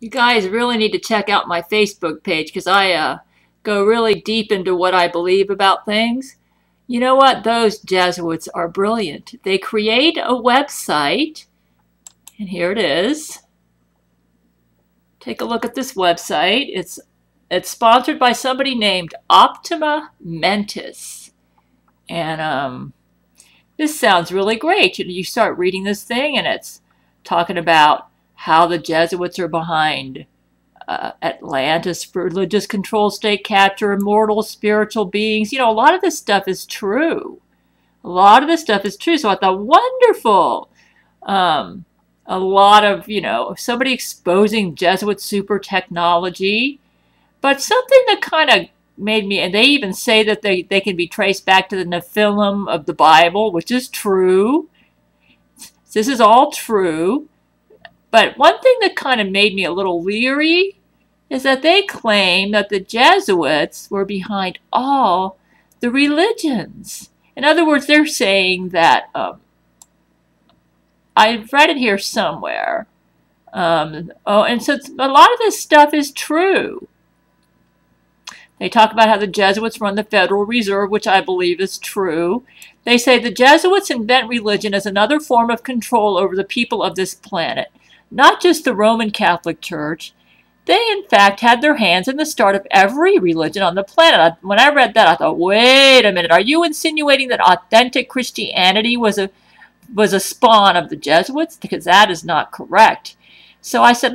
You guys really need to check out my Facebook page because I go really deep into what I believe about things. You know what? Those Jesuits are brilliant. They create a website, and here it is. Take a look at this website. It's sponsored by somebody named OptimaMentis. And this sounds really great. You start reading this thing, and it's talking about how the Jesuits are behind Atlantis, religious control, state capture, immortal spiritual beings. You know, a lot of this stuff is true. A lot of this stuff is true. So I thought, wonderful. A lot of, somebody exposing Jesuit super technology. But something that kind of made me, and they even say that they can be traced back to the Nephilim of the Bible, which is true. This is all true. But one thing that kind of made me a little leery is that they claim that the Jesuits were behind all the religions. In other words, they're saying that, I've read it here somewhere. And so a lot of this stuff is true. They talk about how the Jesuits run the Federal Reserve, which I believe is true. They say the Jesuits invent religion as another form of control over the people of this planet. Not just the Roman Catholic Church. They, in fact, had their hands in the start of every religion on the planet. When I read that, I thought, wait a minute. Are you insinuating that authentic Christianity was a spawn of the Jesuits? Because that is not correct. So I said,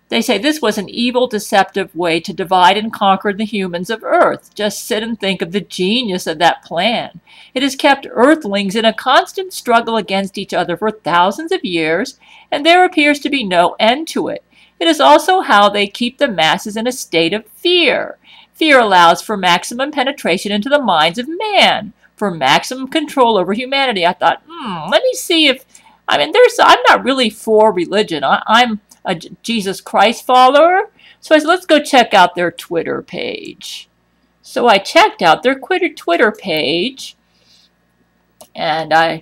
they say this was an evil, deceptive way to divide and conquer the humans of Earth. Just sit and think of the genius of that plan. It has kept Earthlings in a constant struggle against each other for thousands of years, and there appears to be no end to it. It is also how they keep the masses in a state of fear. Fear allows for maximum penetration into the minds of man, for maximum control over humanity. I thought, let me see if, I'm not really for religion. I'm a Jesus Christ follower. So I said, let's go check out their Twitter page. So I checked out their Twitter page, and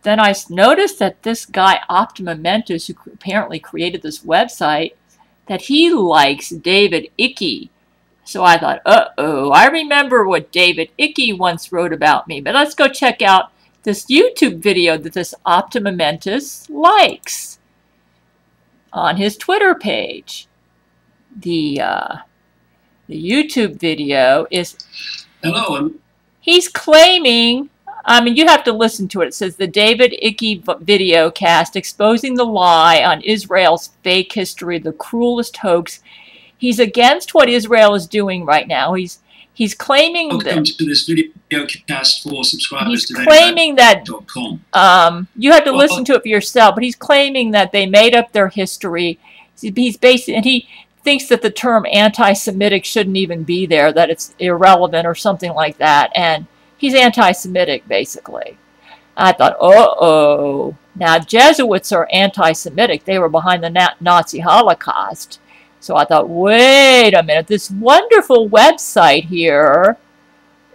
then I noticed that this guy, OptimaMentis, who apparently created this website, that he likes David Icke. So I thought, uh-oh, I remember what David Icke once wrote about me. But let's go check out this YouTube video that this OptimaMentis likes on his Twitter page. The YouTube video is... Hello. He's claiming... you have to listen to it. It says the David Icke video cast exposing the lie on Israel's fake history, the cruelest hoax. He's against what Israel is doing right now. He's claiming Welcome to this video cast for subscribers. He's claiming that you have to listen to it for yourself. But he's claiming that they made up their history. He's basically, and he thinks that the term anti-Semitic shouldn't even be there, that it's irrelevant or something like that. And he's anti-Semitic, basically. I thought, uh-oh. Now, Jesuits are anti-Semitic. They were behind the Nazi Holocaust. So I thought, wait a minute. This wonderful website here,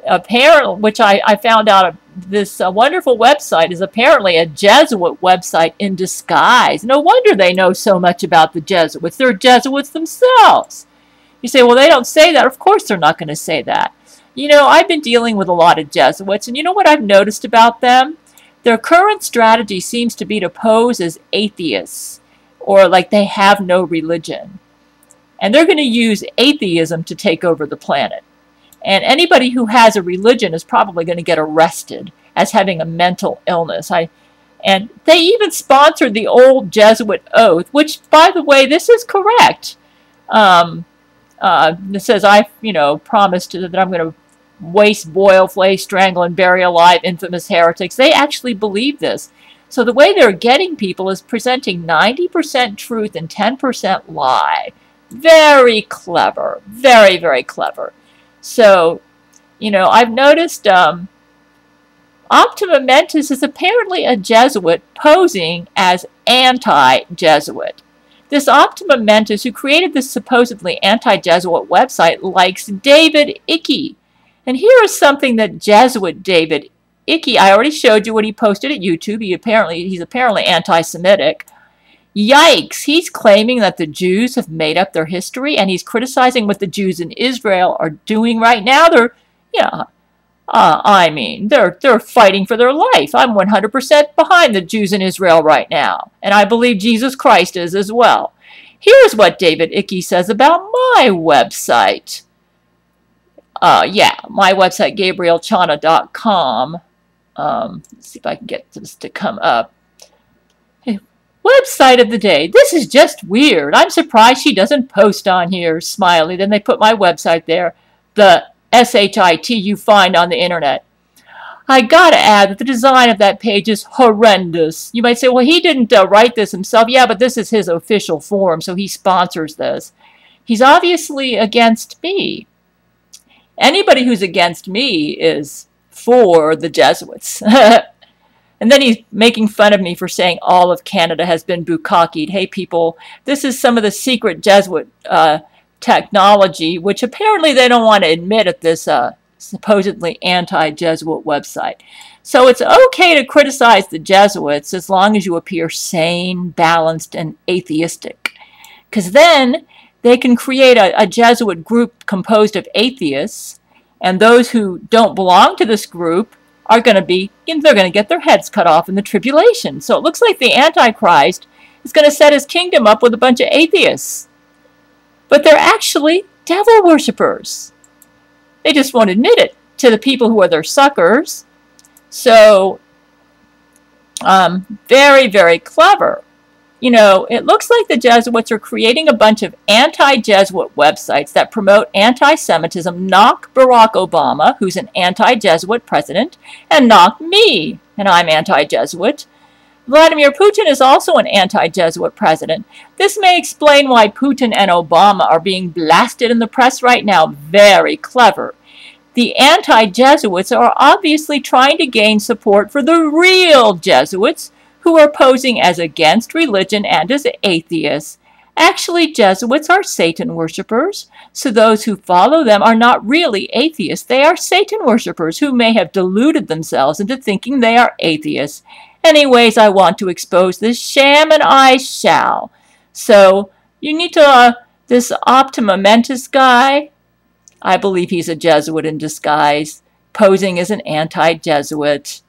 apparently, which I found out, this wonderful website is apparently a Jesuit website in disguise. No wonder they know so much about the Jesuits. They're Jesuits themselves. You say, well, they don't say that. Of course they're not going to say that. You know, I've been dealing with a lot of Jesuits, and you know what I've noticed about them? Their current strategy seems to be to pose as atheists, or like they have no religion. And they're going to use atheism to take over the planet. And anybody who has a religion is probably going to get arrested as having a mental illness. And they even sponsored the old Jesuit oath, which, by the way, this is correct. It says, I promised that I'm going to waste, boil, flay, strangle, and bury alive infamous heretics. They actually believe this. So the way they're getting people is presenting 90% truth and 10% lie. Very clever. Very, very clever. So, I've noticed OptimaMentis is apparently a Jesuit posing as anti-Jesuit. This OptimaMentis, who created this supposedly anti-Jesuit website, likes David Icke. And here is something that Jesuit David Icke, I already showed you what he posted at YouTube. He's apparently anti-Semitic. Yikes, he's claiming that the Jews have made up their history, and he's criticizing what the Jews in Israel are doing right now. They're, yeah, I mean, they're fighting for their life. I'm 100% behind the Jews in Israel right now, and I believe Jesus Christ is as well. Here's what David Icke says about my website. Yeah, my website, GabrielChana.com. Let's see if I can get this to come up. Website of the day. This is just weird. I'm surprised she doesn't post on here. Smiley. Then they put my website there. The SHIT you find on the internet. I gotta add that the design of that page is horrendous. You might say, well, he didn't write this himself. Yeah, but this is his official form, so he sponsors this. He's obviously against me. Anybody who's against me is for the Jesuits. And then he's making fun of me for saying all of Canada has been bukkakied. Hey, people, this is some of the secret Jesuit technology, which apparently they don't want to admit at this supposedly anti-Jesuit website. So it's okay to criticize the Jesuits as long as you appear sane, balanced, and atheistic. Because then they can create a Jesuit group composed of atheists, and those who don't belong to this group are going to be, they're going to get their heads cut off in the tribulation. So it looks like the Antichrist is going to set his kingdom up with a bunch of atheists. But they're actually devil worshippers. They just won't admit it to the people who are their suckers. So, very, very clever. You know, it looks like the Jesuits are creating a bunch of anti-Jesuit websites that promote anti-Semitism, knock Barack Obama, who's an anti-Jesuit president, and knock me, and I'm anti-Jesuit. Vladimir Putin is also an anti-Jesuit president. This may explain why Putin and Obama are being blasted in the press right now. Very clever. The anti-Jesuits are obviously trying to gain support for the real Jesuits, who are posing as against religion and as atheists. Actually, Jesuits are Satan worshippers, so those who follow them are not really atheists. They are Satan worshippers who may have deluded themselves into thinking they are atheists. Anyways, I want to expose this sham, and I shall. So, you need to, this OptimaMentis guy, I believe he's a Jesuit in disguise, posing as an anti-Jesuit.